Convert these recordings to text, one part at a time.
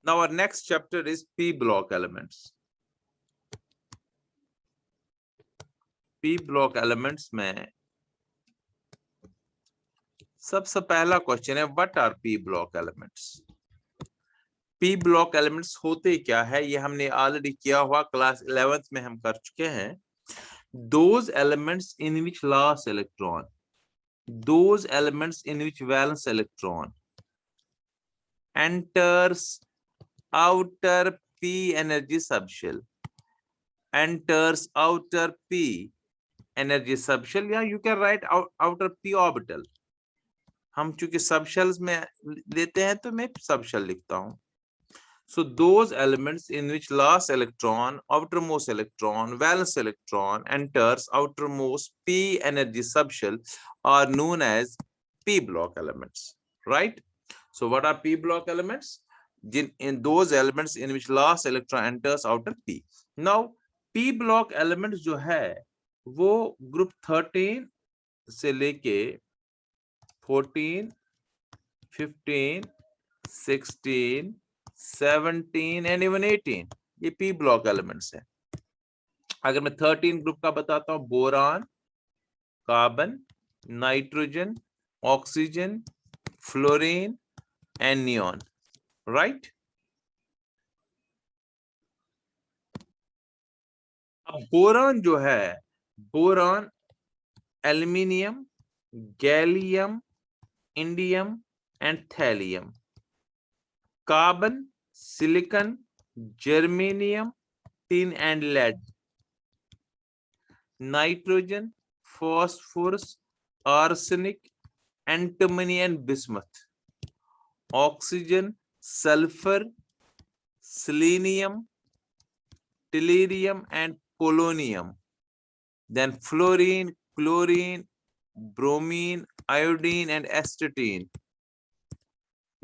Now our next chapter is p block elements. p block elements में सबसे पहला question है what are p block elements. p block elements होते क्या है, ये हमने ऑलरेडी किया हुआ क्लास 11th में हम कर चुके हैं. Those elements in which last electron, those elements in which valence electron enters outer p energy subshell, enters outer p energy subshell, या you can write outer p orbital. हम चूंकि सबशेल्स में लेते हैं तो मैं सबशेल लिखता हूं. So those elements in which last electron, outermost electron, valence electron enters outermost p energy subshell are known as p block elements, right? So what are p block elements? In those elements in which last electron enters outer p. Now p block elements जो है वो group 13 से लेके 14, 15, 16, 17 and even 18 ये p block elements है. अगर मैं 13 group का बताता हूँ, boron, carbon, nitrogen, oxygen, fluorine and neon, right? अब बोरान जो है, boron aluminium, gallium, indium and thallium. Carbon, silicon, germanium, tin and lead. Nitrogen, phosphorus, arsenic, antimony and bismuth. Oxygen, sulfur, selenium, tellurium and polonium. Then fluorine, chlorine, bromine, iodine and astatine.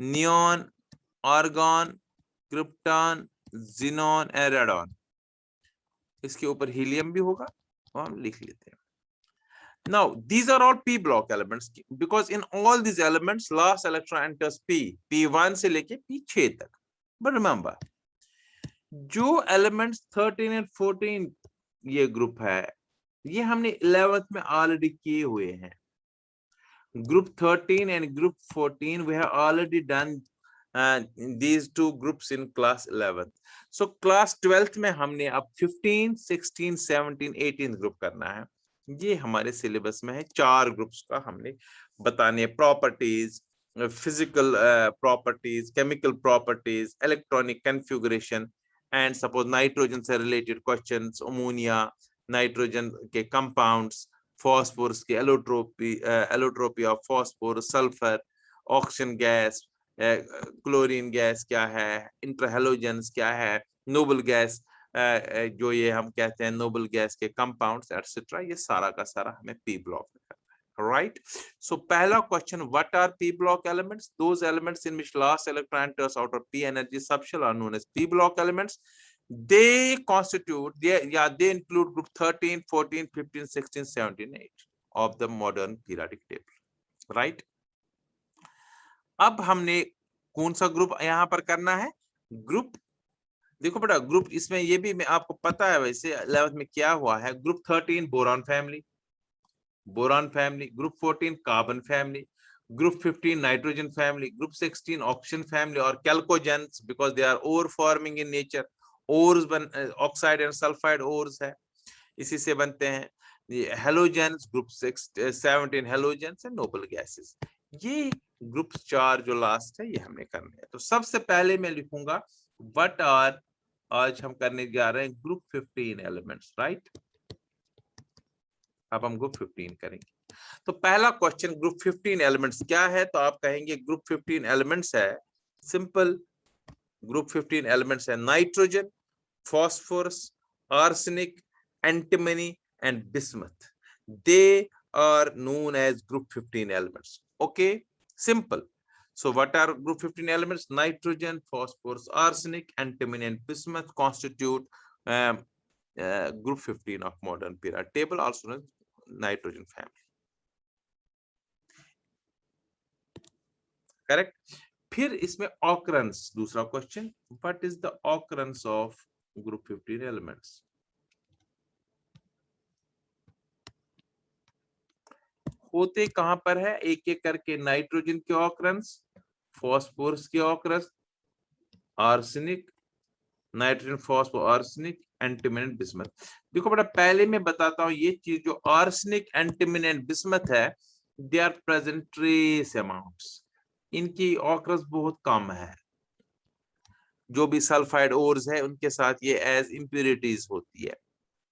Neon, argon, krypton, xenon and radon. इसके ऊपर helium भी होगा, तो हम लिख लेते हैं. Now these are all p block elements because in all these elements last electron enters p1 से लेके p6 तक. But remember जो elements 13 and 14 ये ग्रुप है, ये हमने 11th में ऑलरेडी किए हुए हैं. Group 13 and group 14 we have already done these two groups in class 11th. So class 12th में हमने अब 15, 16, 17, 18 ग्रुप करना है. ये हमारे सिलेबस में है. 4 ग्रुप्स का हमने बताने, properties, physical properties, chemical properties, electronic configuration and suppose nitrogen से रिलेटेड क्वेश्चंस, अमोनिया, नाइट्रोजन के कंपाउंड्स, फॉस्फोरस की allotropy of phosphorus, sulphur, oxygen gas, chlorine gas क्या है, इंटरहेलोजेंस क्या है, नोबल गैस जो ये हम कहते हैं नोबल गैस के कंपाउंड्स एटसेट्रा, ये सारा का सारा हमें पी ब्लॉक में करना है. राइट? सो पहला question, what are P block elements? Those elements in which last electron enters out of P energy subshell are known as P block elements. They constitute, they include group 13, 14, 15, 16, 17, 8 of the modern periodic table. Right? अब हमने कौन सा group यहां पर करना है? Group, देखो बेटा, ग्रुप इसमें ये भी मैं आपको पता है वैसे 11th में क्या हुआ है. Group 13 boron family, boron family. Group 14 carbon family. Group 15 nitrogen family. Group 16 oxygen family और chalcogens because they are ore forming in nature. Ores बन ऑक्साइड एंड सल्फाइड ओर्स है, इसी से बनते हैं. Halogens, group 17 halogens and noble gases. ये group 4 जो last है ये हमने करने हैं. तो सबसे पहले मैं लिखूंगा व्हाट आर, आज हम करने जा रहे हैं ग्रुप 15 एलिमेंट्स. राइट? अब हम ग्रुप 15 करेंगे. तो पहला क्वेश्चन, ग्रुप 15 एलिमेंट्स क्या है? तो आप कहेंगे ग्रुप 15 एलिमेंट्स है सिंपल. ग्रुप 15 एलिमेंट्स है nitrogen, phosphorus, arsenic, antimony and bismuth. They are known as group 15 elements. Okay, simple. So what are group 15 elements? Nitrogen, phosphorus, arsenic, antimony and bismuth constitute group 15 of modern periodic table, also known as nitrogen family. Correct? फिर इसमें occurrence, दूसरा question, what is the occurrence of group 15 elements? होते कहां पर है, एक एक करके, नाइट्रोजन की ऑकरेंस, फॉस्फोरस की occurrence, arsenic, nitrogen, phosphor, arsenic, antimony, bismuth. देखो बेटा, पहले मैं बताता हूँ ये चीज, जो आर्सेनिक, एंटीमनी, बिस्मथ है, they are present trace amounts, इनकी ऑकरेंस बहुत कम है। जो भी सल्फाइड ओर्स है उनके साथ ये एज इंप्योरिटीज होती है,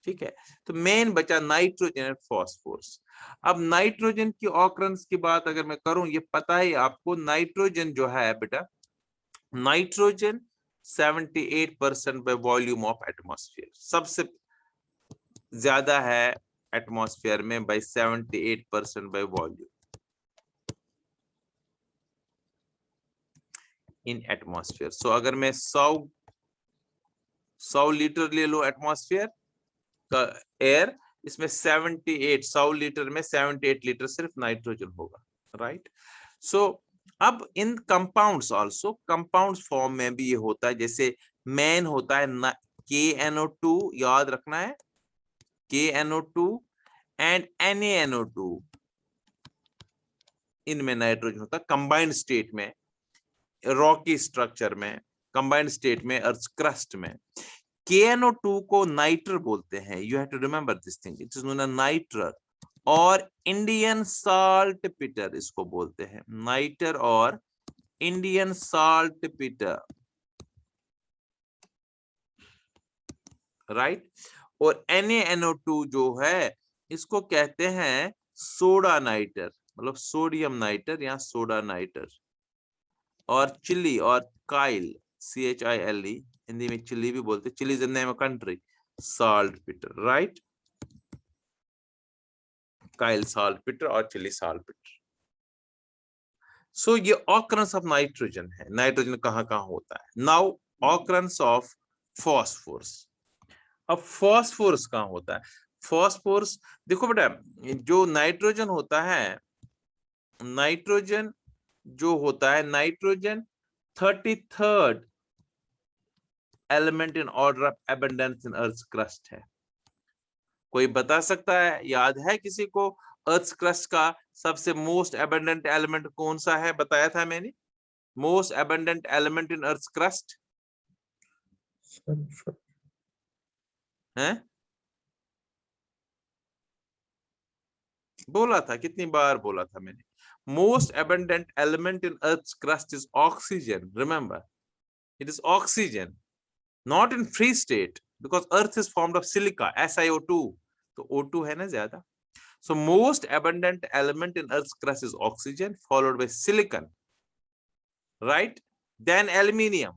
ठीक है। तो मेन बचा नाइट्रोजन एंड फॉस्फोरस। अब नाइट्रोजन की ऑकरेंस की बात अगर मैं करूं, ये पता है आपको, नाइट्रोजन जो है बेटा, nitrogen 78% by volume of atmosphere, सबसे ज्यादा है एटमॉस्फेयर में by 78% by volume in atmosphere. So अगर मैं 100 लीटर ले लो एटमॉस्फेयर का एयर, इसमें 100 लीटर में 78 लीटर सिर्फ नाइट्रोजन होगा, राइट। सो अब इन कंपाउंड्स आल्सो, कंपाउंड फॉर्म में भी ये होता है, जैसे मेन होता है KNO2, याद रखना है, KNO2 एंड NaNO2, इनमें नाइट्रोजन होता है कंबाइंड स्टेट में, रॉकी स्ट्रक्चर में, कंबाइंड स्टेट में, अर्थ क्रस्ट में। KNO2 को नाइट्र बोलते हैं, you have to remember this thing, it is known as nitre, और इंडियन साल्ट पिटर इसको बोलते हैं, नाइटर और इंडियन साल्ट पिटर, राइट। और NaNO2 जो है इसको कहते हैं सोडा नाइटर, मतलब सोडियम नाइटर या सोडा नाइटर। और चिली और काइल, CHILE, हिंदी में चिली भी बोलते, chilli is the name of country, salt पिटर, राइट, काइल साल्ट पिटर और चिली साल्ट पिटर। सो ये ऑकरेंस ऑफ नाइट्रोजन है, नाइट्रोजन कहां कहां होता है। Now occurrence of phosphorus. अब फॉस्फोरस कहां होता है? फॉस्फोरस, देखो बेटा, जो नाइट्रोजन होता है, नाइट्रोजन जो होता है, nitrogen 33rd element in order of abundance in earth crust है। कोई बता सकता है, याद है किसी को, अर्थ क्रस्ट का सबसे मोस्ट एबंडेंट एलिमेंट कौन सा है? बताया था मैंने, most abundant element in earth crust है, बोला था, कितनी बार बोला था मैंने, most abundant element in earth crust is oxygen, remember, it is oxygen, not in free state, because earth is formed of silica, SiO2, तो O2 है ना ज्यादा। So most abundant element in earth's crust is oxygen, followed by silicon, right, then aluminium.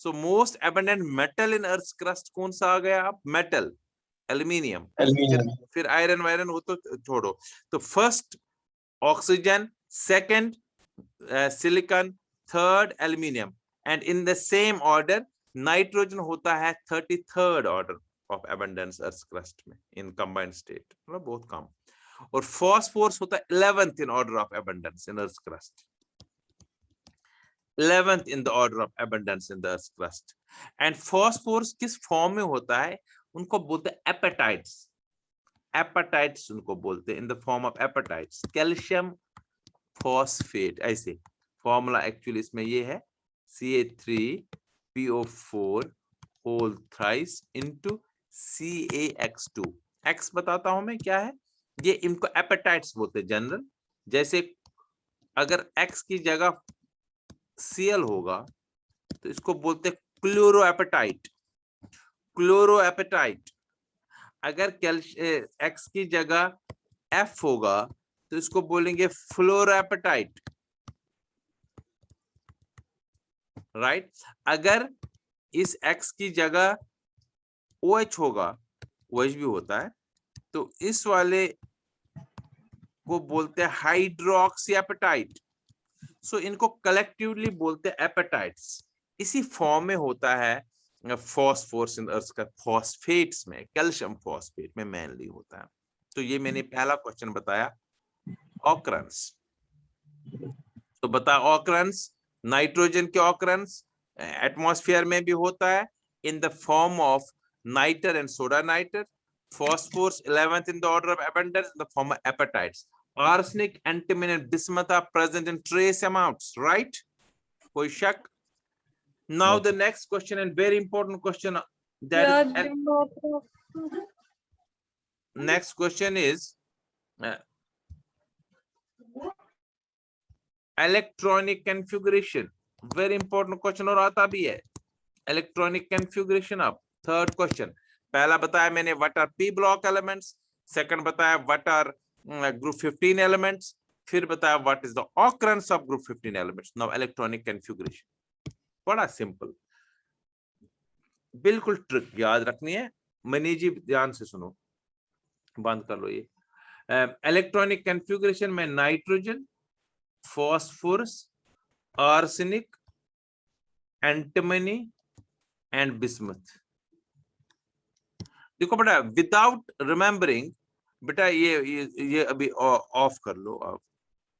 So most abundant metal in earth's crust कौन सा आ गया? आप metal, aluminium, फिर iron Byron हो तो छोड़ो। तो first oxygen, second silicon, third aluminium, and in the same order nitrogen होता है 33rd order of abundance earth crust में इन कंबाइंड स्टेट, मतलब बहुत कम। और फॉस्फोरस होता है 11th in order of abundance in earth crust, 11th in the order of abundance in the earth's crust. And phosphorus किस form में होता है? उनको बोलते हैं एपेटाइट्स, एपेटाइट्स उनको बोलते हैं, in the form of appetites, calcium phosphate, ऐसे फॉर्मूला एक्चुअली इसमें ये है, Ca3PO4 whole thrice into CaX2। X बताता हूं मैं क्या है, ये इनको एपेटाइट्स बोलते हैं जनरल। जैसे अगर एक्स की जगह Cl होगा तो इसको बोलते हैं क्लोरोएपेटाइट, क्लोरोएपेटाइट। अगर एक्स की जगह F होगा तो इसको बोलेंगे फ्लोरोएपेटाइट, राइट। अगर इस X की जगह OH होगा, OH भी होता है, तो इस वाले को बोलते हैं हाइड्रोक्सी एपेटाइट। सो इनको कलेक्टिवली बोलते हैं एपेटाइट्स। इसी फॉर्म में होता है फॉस्फोरस इन अर्थ का, फॉस्फेट्स में, कैल्शियम फॉस्फेट में मेनली होता है। तो ये मैंने पहला क्वेश्चन बताया, ऑकरेंस। तो बता ऑकरेंस नाइट्रोजन के ऑकरेंस एटमॉस्फेयर में भी होता है in the form of nitre and soda nitre. Phosphorus 11th in the order of abundance in the form of apatites. Arsenic, antimony, and bismuth are present in trace amounts, right? Koi shak? Now the next question, and very important question, next question is electronic configuration. Very important question और आता भी है. Electronic configuration of third question. पहला बताया मैंने what are p block elements, second बताया what are group 15 elements, फिर बताया what is the occurrence of group 15 elements. Now electronic configuration बड़ा simple, बिल्कुल ट्रिक याद रखनी है. मनी जी ध्यान से सुनो, बंद कर लो ये. इलेक्ट्रॉनिक कन्फिगरेशन में nitrogen, phosphorus, arsenic, antimony and bismuth. देखो बेटा, विदाउट रिमेम्बरिंग, बेटा ये अभी ऑफ कर लो आप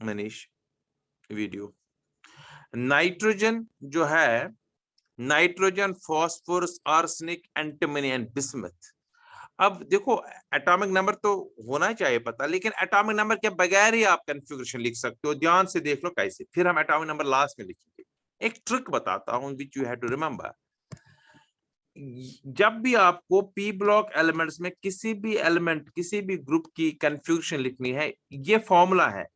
मनीष वीडियो. नाइट्रोजन जो है, nitrogen, phosphorus, arsenic, antimony and bismuth. अब देखो एटॉमिक नंबर तो होना चाहिए पता, लेकिन एटॉमिक नंबर के बगैर ही आप कन्फिगरेशन लिख सकते हो. ध्यान से देख लो कैसे, फिर हम एटॉमिक नंबर लास्ट में लिखेंगे. एक ट्रिक बताता हूं which you have to remember. जब भी आपको पी ब्लॉक एलिमेंट्स में किसी भी एलिमेंट, किसी भी ग्रुप की कन्फ्यूजन लिखनी है, ये फॉर्मूला है.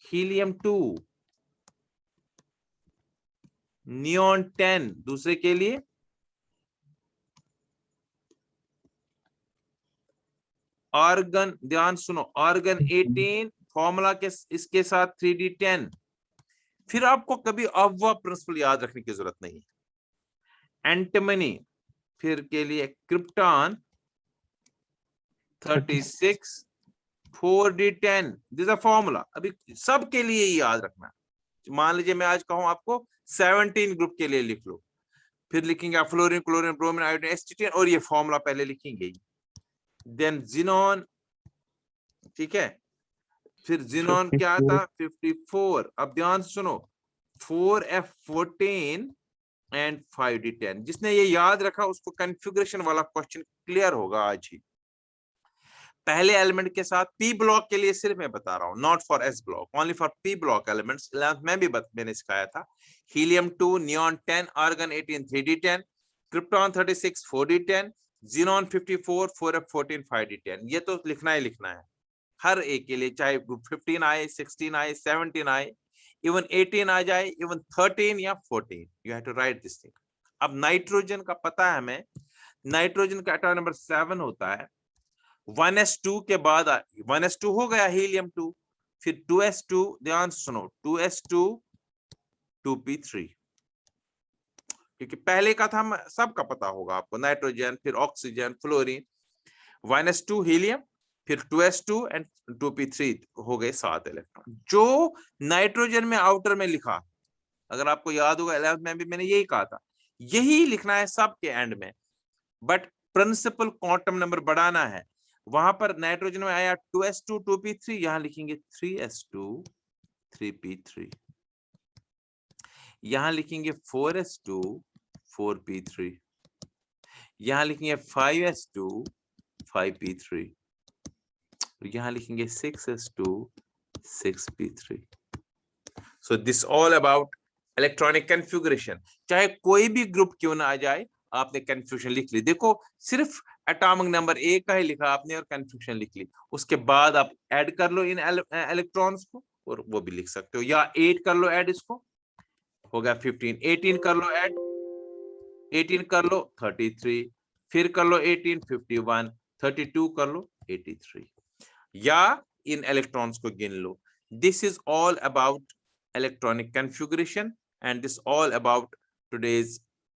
हीलियम 2, नियॉन 10 दूसरे के लिए, आर्गन, ध्यान सुनो, आर्गन 18 फॉर्मूला के इसके साथ 3d10. फिर आपको कभी अव्वा प्रिंसिपल याद रखने की जरूरत नहीं है. एंटीमनी फिर के लिए krypton 36 4d10, this a formula. अभी सबके लिए याद रखना. मान लीजिए मैं आज कहूं आपको 17 ग्रुप के लिए लिख लो, फिर लिखेंगे फ्लोरीन, क्लोरीन, ब्रोमीन, आयोडीन, एसिटिन, और ये फॉर्मूला पहले लिखेंगे. देन जिनोन, ठीक है, फिर जिनोन क्या था 54. अब ध्यान से सुनो, 4f14 एंड 5d10. जिसने ये याद रखा उसको कन्फिगरेशन वाला क्वेश्चन क्लियर होगा आज ही. पहले एलिमेंट के साथ पी ब्लॉक के लिए सिर्फ मैं बता रहा हूं, not for S block, only for P block elements. मैं भी मैंने सिखाया था. Helium 2, neon 10, argon 18 3d10, krypton 36 4d10, xenon 54 4f14 5d10. ये तो लिखना ही लिखना है हर एक के लिए, चाहे ग्रुप 15 आए, 16 आए, 17 आए, इवन 18 आ जाए, इवन 13 या 14, you have to write this thing. अब नाइट्रोजन का पता है हमें, नाइट्रोजन का एटॉमिक नंबर 7 होता है. 1s2 के बाद 1s2 हो गया हीलियम 2, फिर 2s2, ध्यान सुनो, 2s2 2p3, क्योंकि पहले का था सबका पता होगा आपको, नाइट्रोजन, फिर ऑक्सीजन, फ्लोरीन, 1s2 हीलियम, फिर 2s2 एंड 2p3 हो गए 7 इलेक्ट्रॉन. जो नाइट्रोजन में आउटर में लिखा, अगर आपको याद होगा 11th में भी मैंने यही कहा था, यही लिखना है सबके एंड में. बट प्रिंसिपल क्वांटम नंबर बढ़ाना है. वहां पर नाइट्रोजन में आया 2s2 2p3, यहां लिखेंगे 3s2 3p3, यहां लिखेंगे 4s2 4p3, यहां लिखेंगे 5s2 5p3, यहां लिखेंगे 6s2 6p3. So this all about electronic configuration. चाहे कोई भी ग्रुप क्यों ना आ जाए, आपने कन्फ्यूजन लिख ली. देखो सिर्फ एटॉमिक नंबर 1 का ही लिखा आपने और कन्फ्यूजन लिख ली. उसके बाद आप ऐड कर लो इन इलेक्ट्रॉन्स को, और वो भी लिख सकते हो, या 8 कर लो ऐड, इसको हो गया 15. 18 कर लो ऐड, 18 कर लो 33, फिर कर लो 18 51, 32 कर लो 83, या इन इलेक्ट्रॉन्स को गिन लो. This is all about electronic configuration, and this all about today's